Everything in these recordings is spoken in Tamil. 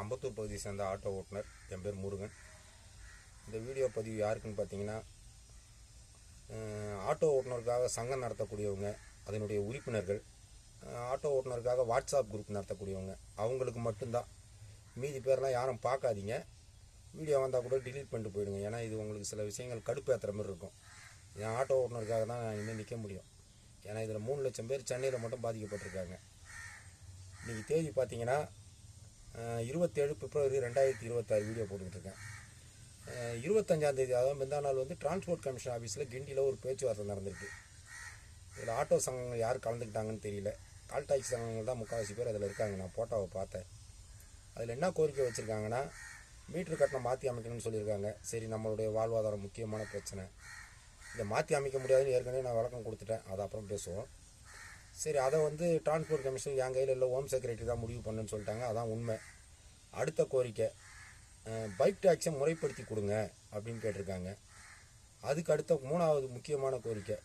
அம்பத்தூர் பகுதியை சேர்ந்த ஆட்டோ ஓட்டுநர். என் பேர் முருகன். இந்த வீடியோ பதிவு யாருக்குன்னு பார்த்தீங்கன்னா, ஆட்டோ ஓட்டுநருக்காக சங்கம் நடத்தக்கூடியவங்க, அதனுடைய உறுப்பினர்கள், ஆட்டோ ஓட்டுநருக்காக வாட்ஸ்அப் குரூப் நடத்தக்கூடியவங்க, அவங்களுக்கு மட்டும்தான். மீதி பேர்லாம் யாரும் பார்க்காதீங்க. வீடியோ வந்தால் கூட டிலீட் பண்ணிட்டு போயிடுங்க. ஏன்னா இது உங்களுக்கு சில விஷயங்கள் கடுப்பேற்றுற மாதிரி இருக்கும். என் ஆட்டோ ஓட்டுநருக்காக தான் நான் இனிமேல் நிற்க முடியும். ஏன்னா இதில் 3 லட்சம் பேர் சென்னையில் மட்டும் பாதிக்கப்பட்டிருக்காங்க. இன்றைக்கி தேதி பார்த்தீங்கன்னா 27 பிப்ரவரி 2026 வீடியோ போட்டுக்கிட்டுருக்கேன். 25ஆம் தேதி, அதாவது முந்தா நாள் டிரான்ஸ்போர்ட் கமிஷன் ஆஃபீஸில் கிண்டியில் ஒரு பேச்சுவார்த்தை நடந்திருக்கு. இதில் ஆட்டோ சங்கங்கள் யார் கலந்துக்கிட்டாங்கன்னு தெரியல. கால் டாக்ஸி சங்கங்கள் தான் முக்கால்வாசி பேர் அதில் இருக்காங்க. நான் போட்டோவை பார்த்தேன். அதில் என்ன கோரிக்கை வச்சுருக்காங்கன்னா, மீட்ரு கட்டணம் மாற்றி அமைக்கணும்னு சொல்லியிருக்காங்க. சரி, நம்மளுடைய வாழ்வாதாரம் முக்கியமான பிரச்சனை, இதை மாற்றி அமைக்க முடியாதுன்னு ஏற்கனவே நான் விளக்கம் கொடுத்துட்டேன். அதை அப்புறம் பேசுவோம். சரி, அதை டிரான்ஸ்போர்ட் கமிஷன் என் கையில் இல்லை, ஹோம் செக்ரட்டரி தான் முடிவு பண்ணுன்னு சொல்லிட்டாங்க. அதான் உண்மை. அடுத்த கோரிக்கை, பைக் டாக்ஸை முறைப்படுத்தி கொடுங்க அப்படின்னு கேட்டிருக்காங்க. அதுக்கு அடுத்த 3வது முக்கியமான கோரிக்கை,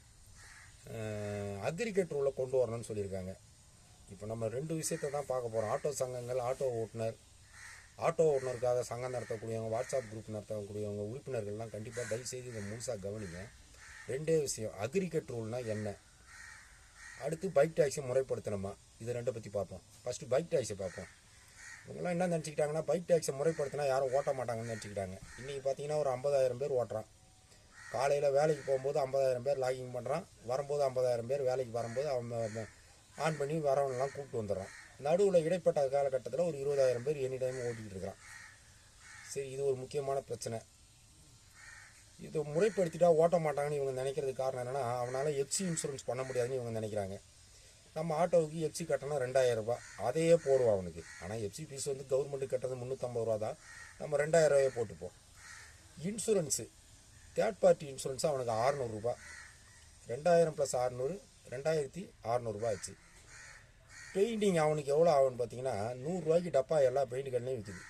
அக்ரிகேட் ரூலை கொண்டு வரணும்னு சொல்லியிருக்காங்க. இப்போ நம்ம 2 விஷயத்தை தான் பார்க்க போகிறோம். ஆட்டோ சங்கங்கள், ஆட்டோ ஓட்டுநருக்காக சங்கம் நடத்தக்கூடியவங்க, வாட்ஸ்அப் குரூப் நடத்தக்கூடியவங்க, உறுப்பினர்கள்லாம் கண்டிப்பாக தயவுசெய்து இதை முழுசாக கவனிங்க. 2 விஷயம், அக்ரிகேட் ரூல்னால் என்ன, அடுத்து பைக் டாக்ஸி முறைப்படுத்தணுமா, இது 2 பற்றி பார்ப்போம். ஃபஸ்ட்டு பைக் டாக்ஸி பார்ப்போம். இவங்கெல்லாம் என்ன நினச்சிக்கிட்டாங்கன்னா, பைக் டாக்ஸி முறைப்படுத்தினா யாரும் ஓட்ட மாட்டாங்கன்னு நினச்சிக்கிட்டாங்க. இன்றைக்கி பார்த்தீங்கன்னா ஒரு 50,000 பேர் ஓட்டுறான். காலையில் வேலைக்கு போகும்போது 50,000 பேர் லாகிங் பண்ணுறான். வரும்போது 50,000 பேர் வேலைக்கு வரும்போது அவன் ஆன் பண்ணி வரவனெல்லாம் கூப்பிட்டு வந்துடுறான். நடுவில் இடைப்பட்ட காலகட்டத்தில் ஒரு 20,000 பேர் எனி டைம் ஓட்டிக்கிட்டு இருக்கிறான். சரி, இது ஒரு முக்கியமான பிரச்சனை. இது முறைப்படுத்திட்டா ஓட்ட மாட்டாங்கன்னு இவங்க நினைக்கிறதுக்கு காரணம் என்னென்னா, அவனால் எஃப்சி இன்சூரன்ஸ் பண்ண முடியாதுன்னு இவங்க நினைக்கிறாங்க. நம்ம ஆட்டோவுக்கு எஃப்சி கட்டணம் 2,000 ரூபா, அதையே போடுவோம் அவனுக்கு. ஆனால் எஃப்சி ஃபீஸ் கவர்மெண்ட்டு கட்டுறது 350 ரூபா தான். நம்ம 2,000 ரூபாயே போட்டுப்போம். இன்சூரன்ஸு, தேர்ட் பார்ட்டி இன்சூரன்ஸு அவனுக்கு 600 ரூபா. 2,000 + 600 2,600 ரூபா ஆச்சு. பெயிண்டிங் அவனுக்கு எவ்வளோ ஆகும்னு பார்த்தீங்கன்னா, 100 ரூபாய்க்கு டப்பா எல்லா பெயிண்ட் கடையிலையும் விற்குது.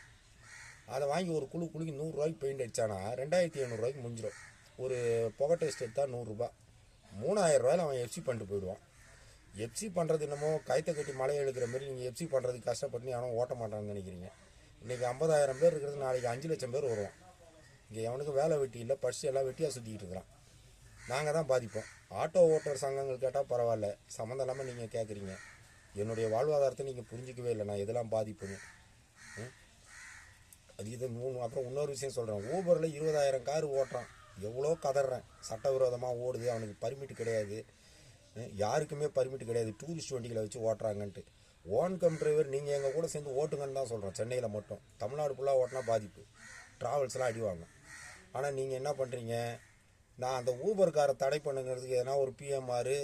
அதை வாங்கி ஒரு குழுக்கு 100 ரூபாய்க்கு பெயிண்ட் அடித்தானா 2,700 ரூபாய்க்கு முடிஞ்சிடும். ஒரு புகை டெஸ்ட் எடுத்தால் 100 ரூபா. 3,000 ரூபாயில் அவன் எஃப்சி பண்ணிட்டு போயிடுவான். எஃப்சி பண்ணுறது என்னமோ கைத்தை கட்டி மலையை எழுக்கிற மாதிரி நீங்கள் எஃப்சி பண்ணுறதுக்கு கஷ்டப்பட்டு அவனும் ஓட்ட மாட்டான்னு நினைக்கிறீங்க. இன்றைக்கி 50,000 பேர் இருக்கிறது, நாளைக்கு 5 லட்சம் பேர் வருவான். இங்கே எவனுக்கு வேலை வெட்டி இல்லை, படிச்சு எல்லாம் வெட்டியாக சுற்றிக்கிட்டு இருக்கிறான். நாங்கள் தான் பாதிப்போம். ஆட்டோ ஓட்டர் சங்கங்கள் கேட்டால் பரவாயில்ல, சம்மந்தம் இல்லாமல் நீங்கள் கேட்குறீங்க. என்னுடைய வாழ்வாதாரத்தை நீங்கள் புரிஞ்சிக்கவே இல்லை, நான் எதெல்லாம் பாதிப்புங்க. அது இது அப்புறம் இன்னொரு விஷயம் சொல்கிறேன். ஊபரில் 20,000 கார் ஓட்டுறான். எவ்வளோ கதறேன், சட்டவிரோதமாக ஓடுது, அவனுக்கு பர்மிட் கிடையாது, யாருக்குமே பர்மிட் கிடையாது, டூரிஸ்ட் வண்டிகளை வச்சு ஓட்டுறாங்கன்ட்டு. ஓன் கம் டிரைவர் நீங்கள் எங்கள் கூட சேர்ந்து ஓட்டுங்கன்னு தான் சொல்கிறோம். சென்னையில் மட்டும், தமிழ்நாடு ஃபுல்லாக ஓட்டினா பாதிப்பு, ட்ராவல்ஸ்லாம் அடிவாங்க. ஆனால் நீங்கள் என்ன பண்ணுறீங்க, நான் அந்த ஊபர் காரை தடை பண்ணுங்கிறதுக்கு எதனா ஒரு பிஎம்ஆர்,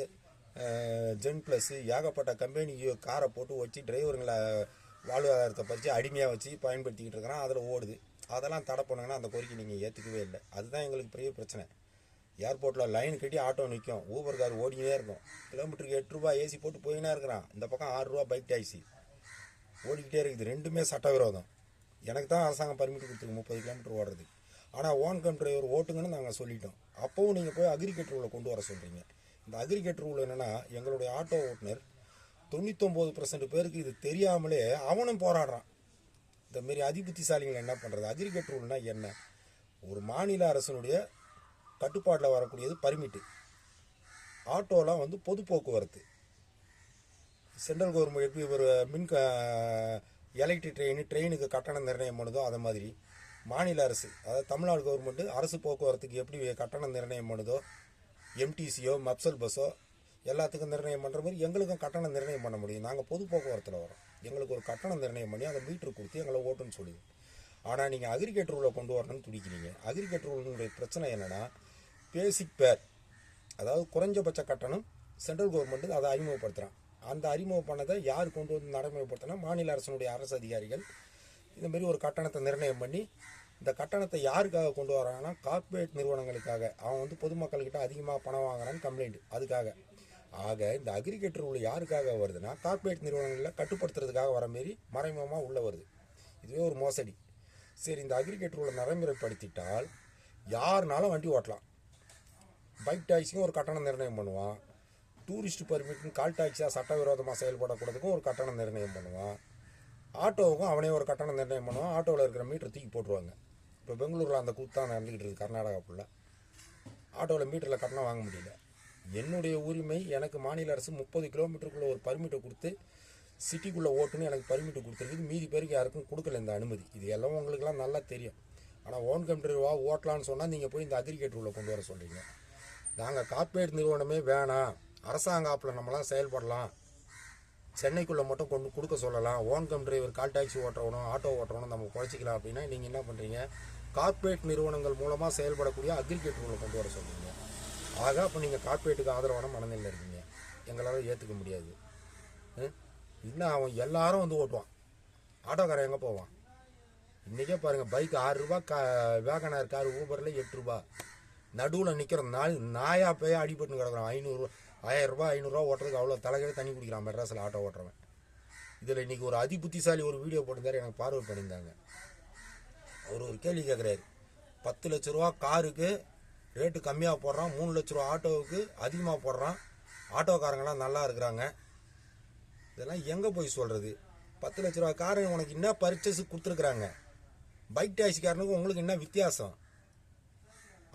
ஜென் ப்ளஸ், ஏகப்பட்ட கம்பெனி காரை போட்டு வச்சு டிரைவருங்களை வாழ்வாதாரத்தை பறித்து அடிமையாக வச்சு பயன்படுத்திக்கிட்டு இருக்கிறான். அதில் ஓடுது. அதெல்லாம் தடை பண்ணுங்கன்னா அந்த கோரிக்கை நீங்கள் ஏற்றுக்கவே இல்லை. அதுதான் எங்களுக்கு பெரிய பிரச்சனை. ஏர்போர்ட்டில் லைன் கட்டி ஆட்டோ நிற்கும், ஊபர் கார் ஓடினே இருக்கும். கிலோமீட்டருக்கு 8 ரூபா ஏசி போட்டு போயினே இருக்கிறான். இந்த பக்கம் 6 ரூபா பைக் டாக்ஸி ஓடிக்கிட்டே இருக்குது. 2மே சட்டவிரோதம். எனக்கு தான் அரசாங்கம் பர்மிட் கொடுத்துருக்கு 30 கிலோமீட்டர் ஓடுறதுக்கு. ஆனால் ஓன் கம் டிரைவர் ஓட்டுங்கன்னு நாங்கள் சொல்லிட்டோம். அப்போவும் நீங்கள் போய் அக்ரிகேட் ரூலை கொண்டு வர சொல்கிறீங்க. இந்த அக்ரிகேட் ரூல் என்னென்னா, எங்களுடைய ஆட்டோ ஓட்டுநர் 99% பேருக்கு இது தெரியாமலே அவனும் போராடுறான். இந்த மாரி அதிபுத்திசாலிகள் என்ன பண்ணுறது? அக்ரிகேட் ரூல்னால் என்ன? ஒரு மாநில அரசனுடைய கட்டுப்பாட்டில் வரக்கூடியது பர்மிட்டு. ஆட்டோலாம் பொது போக்குவரத்து. சென்ட்ரல் கவர்மெண்ட் எப்படி ஒரு எலக்ட்ரிக் ட்ரெயினுக்கு கட்டணம் நிர்ணயம் பண்ணுதோ அதை மாதிரி மாநில அரசு, அதாவது தமிழ்நாடு கவர்மெண்ட்டு அரசு போக்குவரத்துக்கு எப்படி கட்டணம் நிர்ணயம் பண்ணுதோ, எம்டிசியோ மப்சல் பஸ்ஸோ எல்லாத்துக்கும் நிர்ணயம் பண்ணுற மாதிரி எங்களுக்கும் கட்டணம் நிர்ணயம் பண்ண முடியும். நாங்கள் பொது போக்குவரத்தில் வரோம். எங்களுக்கு ஒரு கட்டணம் நிர்ணயம் பண்ணி அதை மீட்ரு கொடுத்து எங்களை ஓட்டுன்னு சொல்லுது. ஆனால் நீங்கள் அக்ரிகேட் ரூலை கொண்டு வரணும்னு துடிக்கிறீங்க. அக்ரிகேட் ரூலுடைய பிரச்சனை என்னென்னா, பேசிக் பேர், அதாவது குறைஞ்சபட்ச கட்டணம் சென்ட்ரல் கவர்மெண்ட்டு அதை அறிமுகப்படுத்துகிறான். அந்த அறிமுகம் பண்ணதை யார் கொண்டு வந்து நடைமுறைப்படுத்தினா, மாநில அரசனுடைய அரசு அதிகாரிகள் இந்தமாரி ஒரு கட்டணத்தை நிர்ணயம் பண்ணி, இந்த கட்டணத்தை யாருக்காக கொண்டு வராங்கன்னா, கார்ப்பரேட் நிறுவனங்களுக்காக. அவன் பொதுமக்கள்கிட்ட அதிகமாக பணம் வாங்குறான்னு கம்ப்ளைண்ட், அதுக்காக. ஆக இந்த அக்ரிகேட் ரூல் யாருக்காக வருதுன்னா, கார்ப்பரேட் நிறுவனங்களில் கட்டுப்படுத்துறதுக்காக வர மாரி மறைமுகமாக உள்ளே வருது. இதுவே ஒரு மோசடி. சரி, இந்த அக்ரிகேட் ரூலை நடைமுறைப்படுத்திட்டால் யாருனாலும் வண்டி ஓட்டலாம். பைக் டாக்ஸிக்கும் ஒரு கட்டணம் நிர்ணயம் பண்ணுவான். டூரிஸ்ட் பர்மிட்னு கால் டாக்ஸியாக சட்டவிரோதமாக செயல்படக்கூடாதுக்கும் ஒரு கட்டணம் நிர்ணயம் பண்ணுவான். ஆட்டோவுக்கும் அவனே ஒரு கட்டணம் நிர்ணயம் பண்ணுவான். ஆட்டோவில் இருக்கிற மீட்டர் தூக்கி போட்டுருவாங்க. இப்போ பெங்களூரில் அந்த கூத்தான் நடந்துக்கிட்டு இருக்குது. கர்நாடகா ஃபுல்லாக ஆட்டோவில் மீட்டரில் கட்டணம் வாங்க முடியல. என்னுடைய உரிமை, எனக்கு மாநில அரசு 30 கிலோமீட்டருக்குள்ளே ஒரு பர்மிட்டை கொடுத்து சிட்டிக்குள்ளே ஓட்டுன்னு எனக்கு பர்மிட்டு கொடுத்துருக்குது. மீதி பேருக்கு யாருக்கும் கொடுக்கல இந்த அனுமதி. இது எல்லாம் உங்களுக்குலாம் நல்லா தெரியும். ஆனால் ஓன் கம்ப்யூட்டர் ஓட்டலான்னு சொன்னால் நீங்கள் போய் இந்த அக்ரிகேட்டர் உள்ள கொண்டு வர சொல்கிறீங்க. நாங்கள் கார்ப்பரேட் நிறுவனமே வேணாம், அரசாங்க ஆப்பில் நம்மளாம் செயல்படலாம், சென்னைக்குள்ளே மட்டும் கொண்டு கொடுக்க சொல்லலாம், ஓன் கம் டிரைவர் கால் டாக்ஸி ஓட்டுறவனும் ஆட்டோ ஓட்டுறவனும் நம்ம குறைச்சிக்கலாம் அப்படின்னா நீங்கள் என்ன பண்ணுறீங்க, கார்ப்பரேட் நிறுவனங்கள் மூலமாக செயல்படக்கூடிய அக்ரிகேட்டர் உள்ள கொண்டு வர சொல்கிறீங்க. ஆக அப்போ நீங்கள் கார்ப்பரேட்டுக்கு ஆதரவான மனநிலையில் இருக்கீங்க. எங்களால் ஏற்றுக்க முடியாது. இன்னும் அவன் எல்லாரும் வந்து ஓட்டுவான். ஆட்டோக்காரன் எங்கே போவான்? இன்றைக்கே பாருங்கள், பைக் 6 ரூபா, வேகனார் கார் ஊபரில் 8 ரூபா. நடுவில் நிற்கிறோம். நாயா போய் அடிபட்டு கிடக்குறான். 500 1000 ரூபா 500 ரூபா ஓட்டுறதுக்கு அவ்வளோ தலைகீழ தண்ணி குடிக்கிறான் மெட்ராஸில் ஆட்டோ ஓட்டுறவன். இதில் இன்றைக்கி ஒரு புத்திசாலி ஒரு வீடியோ போட்டிருந்தார், எனக்கு பார்வை பண்ணியிருந்தாங்க. அவர் ஒரு கேள்வி கேட்குறாரு. 10 லட்ச ரூபா காருக்கு ரேட்டு கம்மியாக போடுறான், 3 லட்ச ரூபா ஆட்டோவுக்கு அதிகமாக போடுறான், ஆட்டோக்காரங்களாம் நல்லா இருக்கிறாங்க. இதெல்லாம் எங்கே போய் சொல்கிறது? 10 லட்ச ரூபா காரு உனக்கு என்ன பர்ச்சேஸு கொடுத்துருக்குறாங்க? பைக் டாக்ஸிக்காரனுக்கு உங்களுக்கு என்ன வித்தியாசம்?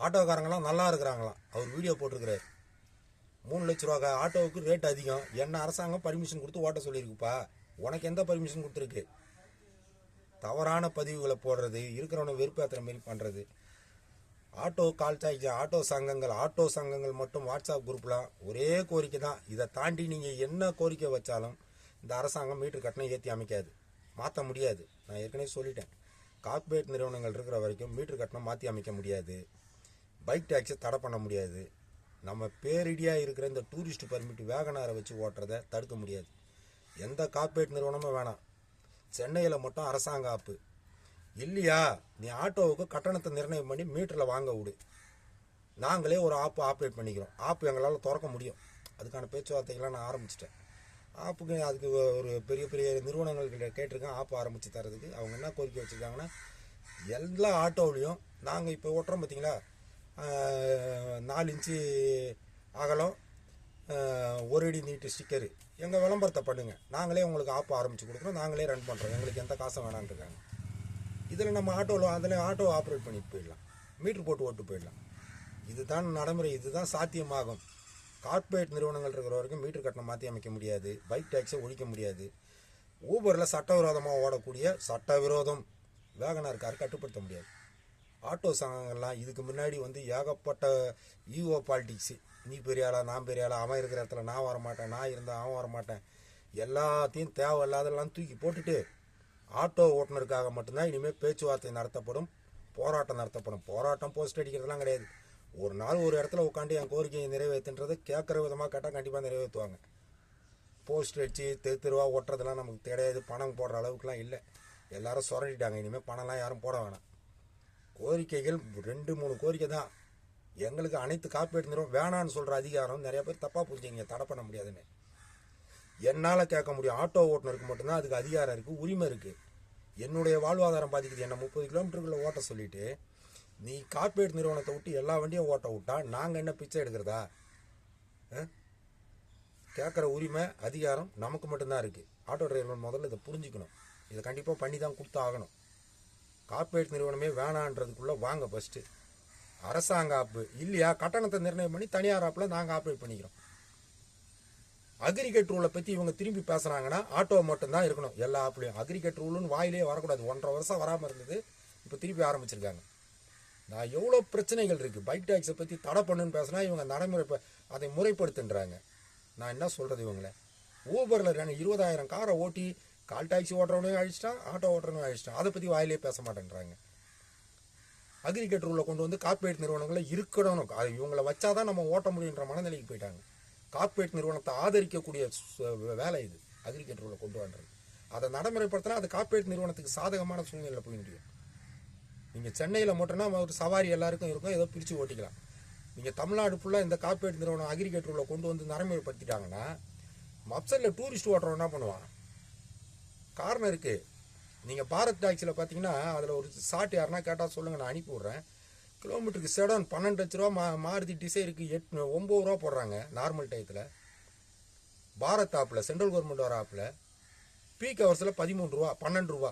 ஆட்டோக்காரங்களாம் நல்லா இருக்கிறாங்களாம். அவர் வீடியோ போட்டிருக்கிறார். 3 லட்ச ரூபா ஆட்டோவுக்கு ரேட் அதிகம், என்ன அரசாங்கம் பர்மிஷன் கொடுத்து ஓட்ட சொல்லியிருக்குப்பா, உனக்கு எந்த பர்மிஷன் கொடுத்துருக்கு? தவறான பதிவுகளை போடுறது, இருக்கிறவனை வெறுப்பேற்றுற மாரி பண்ணுறது. ஆட்டோ கால் டாக்ஸி ஆட்டோ சங்கங்கள் மட்டும் வாட்ஸ்அப் குரூப்லாம் ஒரே கோரிக்கை தான். இதை தாண்டி நீங்கள் என்ன கோரிக்கை வச்சாலும் இந்த அரசாங்கம் மீட்டர் கட்டணம் ஏற்றி அமைக்காது, மாற்ற முடியாது. நான் ஏற்கனவே சொல்லிட்டேன், கார்ப்பரேட் நிறுவனங்கள் இருக்கிற வரைக்கும் மீட்டர் கட்டணம் மாற்றி அமைக்க முடியாது, பைக் டாக்ஸை தடை பண்ண முடியாது. நம்ம பேரிடியாக இருக்கிற இந்த டூரிஸ்ட் பர்மிட் வேகனாரை வச்சு ஓட்டுறதை தடுக்க முடியாது. எந்த கார்ப்பரேட் நிறுவனமும் வேணாம். சென்னையில் மட்டும் அரசாங்க ஆப்பு இல்லையா, நீ ஆட்டோவுக்கு கட்டணத்தை நிர்ணயம் பண்ணி மீட்டரில் வாங்க விடு, நாங்களே ஒரு ஆப்பு ஆப்ரேட் பண்ணிக்கிறோம். ஆப்பு எங்களால் திறக்க முடியும். அதுக்கான பேச்சுவார்த்தைகள்லாம் நான் ஆரம்பிச்சிட்டேன். ஆப்புக்கு அதுக்கு ஒரு பெரிய பெரிய நிறுவனங்கள்கிட்ட கேட்டிருக்கேன் ஆப்பு ஆரம்பித்து தரதுக்கு. அவங்க என்ன கோரிக்கை வச்சுருக்காங்கன்னா, எல்லா ஆட்டோவிலையும் நாங்கள் இப்போ ஓட்டுறோம் பார்த்தீங்களா, 4 இன்ச்சு அகலம் 1 அடி நீட்டு ஸ்டிக்கரு, எங்கள் விளம்பரத்தை பண்ணுங்கள், நாங்களே உங்களுக்கு ஆப்பு ஆரம்பித்து கொடுக்குறோம், நாங்களே ரன் பண்ணுறோம், எங்களுக்கு எந்த காசும் வேணான்ருக்காங்க. இதில் நம்ம அதில் ஆட்டோ ஆப்ரேட் பண்ணிட்டு போயிடலாம், மீட்ரு போட்டு ஓட்டு போயிடலாம். இதுதான் நடைமுறை, இதுதான் சாத்தியமாகும். கார்ப்பரேட் நிறுவனங்கள் இருக்கிற வரைக்கும் மீட்டர் கட்டணம் மாற்றி அமைக்க முடியாது, பைக் டாக்ஸை ஒழிக்க முடியாது. ஊபரில் சட்டவிரோதமாக ஓடக்கூடிய சட்டவிரோதம் வேகனார் கார் கட்டுப்படுத்த முடியாது. ஆட்டோ சங்கங்கள்லாம் இதுக்கு முன்னாடி வந்து ஏகப்பட்ட ஈஓ பாலிடிக்ஸு, நீ பெரிய ஆளா நான் பெரிய ஆளா, அவன் இருக்கிற இடத்துல நான் வரமாட்டேன், நான் இருந்தால் அவன் வரமாட்டேன், எல்லாத்தையும் தேவையில்லாதெல்லாம் தூக்கி போட்டுட்டு ஆட்டோ ஓட்டுநருக்காக மட்டும்தான் இனிமேல் பேச்சுவார்த்தை நடத்தப்படும், போராட்டம் நடத்தப்படும். போராட்டம் போஸ்ட் அடிக்கிறதுலாம் கிடையாது. ஒரு நாள் ஒரு இடத்துல உட்காந்து என் கோரிக்கையை நிறைவேற்றுன்றது கேட்குற விதமாக கேட்டால் கண்டிப்பாக நிறைவேற்றுவாங்க. போஸ்ட் அடித்து தெருவாக ஓட்டுறதுலாம் நமக்கு கிடையாது, பணம் போடுற அளவுக்குலாம் இல்லை. எல்லாரும் சுரண்டிட்டாங்க. இனிமேல் பணம்லாம் யாரும் போட வேணாம். கோரிக்கைகள் 2-3 கோரிக்கை தான். எங்களுக்கு அனைத்து கார்ப்பரேட் நிறுவனம் வேணான்னு சொல்கிற அதிகாரம் நிறைய பேர் தப்பாக புரிஞ்சுங்க, தடை பண்ண முடியாதுன்னு. என்னால் கேட்க முடியும். ஆட்டோ ஓட்டுநருக்கு மட்டும்தான் அதுக்கு அதிகாரம் இருக்குது, உரிமை இருக்குது. என்னுடைய வாழ்வாதாரம் பாதிக்குது. என்னை 30 கிலோமீட்டருக்குள்ளே ஓட்ட சொல்லிவிட்டு நீ கார்ப்பரேட் நிறுவனத்தை விட்டு எல்லா வண்டியும் ஓட்ட விட்டா நாங்கள் என்ன பிச்சை எடுக்கிறதா? கேட்குற உரிமை அதிகாரம் நமக்கு மட்டும்தான் இருக்குது. ஆட்டோ டிரைவர் முதல்ல இதை புரிஞ்சுக்கணும். இதை கண்டிப்பாக பண்ணி தான் கொடுத்து ஆகணும். கார்ப்பரேட் நிறுவனமே வேணான்றதுக்குள்ளே வாங்க. ஃபஸ்ட்டு அரசாங்க ஆப்பு இல்லையா, கட்டணத்தை நிர்ணயம் பண்ணி தனியார் ஆப்பில் நாங்கள் ஆப்ரேட் பண்ணிக்கிறோம். அக்ரிகேட் ரூலை பற்றி இவங்க திரும்பி பேசுகிறாங்கன்னா ஆட்டோ மட்டும்தான் இருக்கணும் எல்லா ஆப்லேயும். அக்ரிகேட் ரூலுன்னு வாயிலே வரக்கூடாது. 1.5 வருஷம் வராமல் இருந்தது, இப்போ திருப்பி ஆரம்பிச்சிருக்காங்க. நான் எவ்வளோ பிரச்சனைகள் இருக்குது. பைக் டாக்ஸை பற்றி தடை பண்ணுன்னு பேசினா இவங்க நடைமுறை அதை முறைப்படுத்துன்றாங்க. நான் என்ன சொல்கிறது இவங்கள? ஊபரில் 20,000 காரை ஓட்டி கால் டாக்ஸி ஓட்டுறவனையும் அழிச்சிட்டான், ஆட்டோ ஓட்டுறவனையும் அழிச்சிட்டான். அதை பற்றி வாயிலே பேச மாட்டேன்றாங்க. அக்ரிகேட் ரூலை கொண்டு வந்து கார்ப்பரேட் நிறுவனங்களில் இருக்கணும், இவங்களை வச்சாதான் நம்ம ஓட்ட முடியுன்ற மனநிலைக்கு போயிட்டாங்க. கார்ப்பரேட் நிறுவனத்தை ஆதரிக்கக்கூடிய வேலை இது. அக்ரிகேட் ரூலை கொண்டு வந்துறது, அதை நடைமுறைப்படுத்தினா அது கார்ப்பரேட் நிறுவனத்துக்கு சாதகமான சூழ்நிலையில் போய் முடியும். நீங்கள் சென்னையில் மட்டும்னா ஒரு சவாரி எல்லாருக்கும் இருக்கும், ஏதோ பிரித்து ஓட்டிக்கலாம். நீங்கள் தமிழ்நாடு ஃபுல்லாக இந்த கார்ப்பரேட் நிறுவனம் அக்ரிகேட் ரூலை கொண்டு வந்து நடைமுறைப்படுத்திட்டாங்கன்னா மப்சலில் டூரிஸ்ட் ஓட்டுறவன் என்ன பண்ணுவான்? காரணம் இருக்குது. நீங்கள் பாரத் டாக்ஸியில் பார்த்தீங்கன்னா அதில் ஒரு ஷார்ட் யாருன்னா கேட்டால் சொல்லுங்கள், நான் அனுப்பி விட்றேன். கிலோமீட்டருக்கு செடான் 12 லட்ச ரூபா, மாருதி டிசைருக்கு 9 ரூபா போடுறாங்க நார்மல் டயத்தில். பாரத் ஆப்பில், சென்ட்ரல் கவர்மெண்ட் வர ஆப்பில் பீக் ஹவர்ஸில் 13 ரூபா 12 ரூபா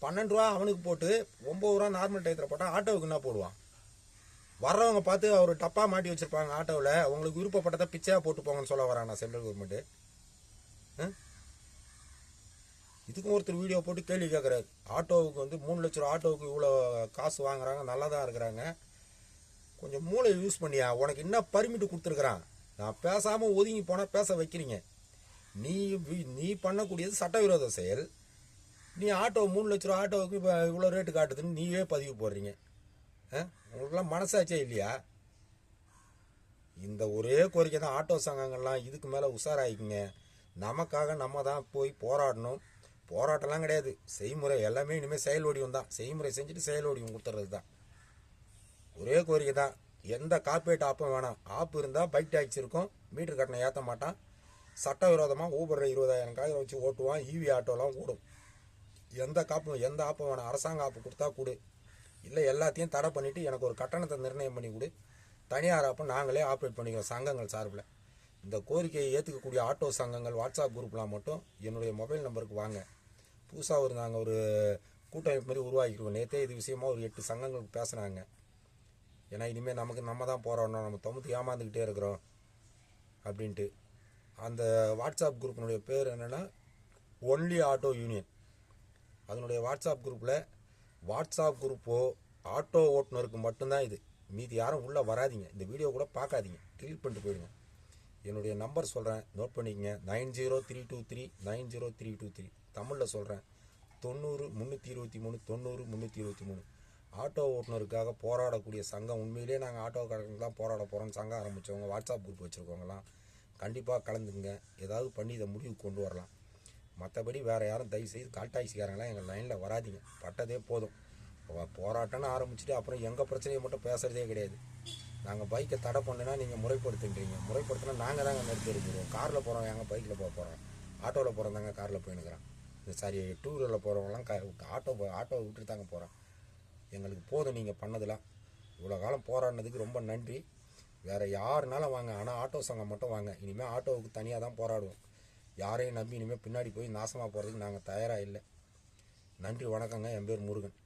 12 ரூபா அவனுக்கு போட்டு 9 ரூபா நார்மல் டயத்தில் போட்டால் ஆட்டோவுக்கு என்ன போடுவான்? வர்றவங்க பார்த்து அவர் டப்பா மாட்டி வச்சுருப்பாங்க ஆட்டோவில், உங்களுக்கு விருப்பப்பட்டதை பிச்சையாக போட்டு போங்கன்னு சொல்ல வரானா சென்ட்ரல் கவர்மெண்ட்டு? இதுக்கும் ஒருத்தர் வீடியோ போட்டு கேள்வி கேட்குறாரு. ஆட்டோவுக்கு வந்து 3 லட்ச ரூபா ஆட்டோவுக்கு இவ்வளோ காசு வாங்குறாங்க, நல்லா தான் இருக்கிறாங்க, கொஞ்சம் மூளை யூஸ் பண்ணியா? உனக்கு என்ன பர்மிட் கொடுத்துருக்குறான்? நான் பேசாமல் ஒதுங்கி போனால் பேச வைக்கிறீங்க. நீ பண்ணக்கூடியது சட்டவிரோத செயல். நீ ஆட்டோ 3 லட்ச ரூபா ஆட்டோவுக்கு இப்போ இவ்வளோ ரேட்டு காட்டுதுன்னு நீயே பதிவு போடுறீங்க. உங்களுக்குலாம் மனசாச்சே இல்லையா? இந்த ஒரே கோரிக்கை தான் ஆட்டோ சங்கங்கள்லாம் இதுக்கு மேலே உஷாராயிக்குங்க. நமக்காக நம்ம தான் போய் போராடணும். போராட்டம்லாம் கிடையாது, செய்முறை எல்லாமே இனிமேல் செயல் வடிவம் தான். செய்முறை செஞ்சுட்டு செயல் வடிவம் கொடுத்துறது தான். ஒரே கோரிக்கை தான், எந்த கார்பரேட் ஆப்பும் வேணாம். ஆப்பு இருந்தால் பைக் டேக்ஸ் இருக்கும், மீட்டர் கட்டணம் ஏற்ற மாட்டான், சட்டவிரோதமாக ஊபர் 20,000 காய் வச்சு ஓட்டுவான், ஈவி ஆட்டோலாம் ஓடும். எந்த ஆப்பும் வேணாம். அரசாங்க ஆப்பு கொடுத்தா கொடு, இல்லை எல்லாத்தையும் தடை பண்ணிவிட்டு எனக்கு ஒரு கட்டணத்தை நிர்ணயம் பண்ணி கொடு. தனியார் ஆப்பை நாங்களே ஆப்ரேட் பண்ணிக்கிறோம் சங்கங்கள் சார்பில். இந்த கோரிக்கையை ஏற்றுக்கக்கூடிய ஆட்டோ சங்கங்கள் வாட்ஸ்அப் குரூப்லாம் மட்டும் என்னுடைய மொபைல் நம்பருக்கு வாங்க. புதுசாக நாங்கள் ஒரு கூட்டமைப்பு மாதிரி உருவாக்கிடுவோம். நேற்றே இது விஷயமா ஒரு 8 சங்கங்களுக்கு பேசுனாங்க. ஏன்னா இனிமேல் நம்ம தான் போராடணும், நம்ம தொகுத்து ஏமாந்துக்கிட்டே இருக்கிறோம் அப்படின்ட்டு. அந்த வாட்ஸ்அப் குரூப்பினுடைய பேர் என்னென்னா ஒன்லி ஆட்டோ யூனியன். அதனுடைய வாட்ஸ்அப் குரூப்பில் வாட்ஸ்அப் குரூப்போ ஆட்டோ ஓட்டுநருக்கு மட்டும்தான் இது. மீதி யாரும் உள்ளே வராதிங்க, இந்த வீடியோ கூட பார்க்காதீங்க, டிலீட் பண்ணிட்டு போயிடுங்க. என்னுடைய நம்பர் சொல்கிறேன், நோட் பண்ணிக்கங்க. 9032390323. தமிழில் சொல்கிறேன், 90 323 90 323. ஆட்டோ ஓட்டுநருக்காக போராடக்கூடிய சங்கம். உண்மையிலே நாங்கள் ஆட்டோக்காரங்களுக்கு தான் போராட போகிறோம்னு சங்கம் ஆரம்பித்தவங்க, வாட்ஸ்அப் குரூப் வச்சுருக்கவங்களாம் கண்டிப்பாக கலந்துங்க. ஏதாவது பண்ணி இதை முடிவு கொண்டு வரலாம். மற்றபடி வேறு யாரும் தயவுசெய்து கால் டாக்ஸிக்காரங்களாம் எங்கள் லைனில் வராதிங்க. பட்டதே போதும். போராட்டம்னு ஆரம்பிச்சுட்டு அப்புறம் எங்கள் பிரச்சனையை மட்டும் பேசுகிறதே கிடையாது. நாங்கள் பைக்கை தடை பண்ணுனா நீங்கள் முறைப்படுத்துன்றீங்க. முறைப்படுத்தினா நாங்கள் தாங்க நிறுத்தி எடுக்கிறோம். காரில் போகிறோம், எங்கள் பைக்கில் போகிறோம், ஆட்டோவில் போகிறோம் தாங்க காரில் போயின்னுக்கிறோம். சாரி, 2 வீலரில் போகிறவங்களாம் ஆட்டோவை விட்டுட்டு தாங்க போகிறோம். எங்களுக்கு போதும் நீங்கள் பண்ணதெல்லாம். இவ்வளோ காலம் போராடினதுக்கு ரொம்ப நன்றி. வேறு யாருனாலும் வாங்க, ஆனால் ஆட்டோ சங்கம் மட்டும் வாங்க. இனிமேல் ஆட்டோவுக்கு தனியாக தான் போராடுவோம். யாரையும் நம்பி இனிமேல் பின்னாடி போய் நாசமாக போகிறதுக்கு நாங்கள் தயாராக இல்லை. நன்றி, வணக்கங்க. என் பேர் முருகன்.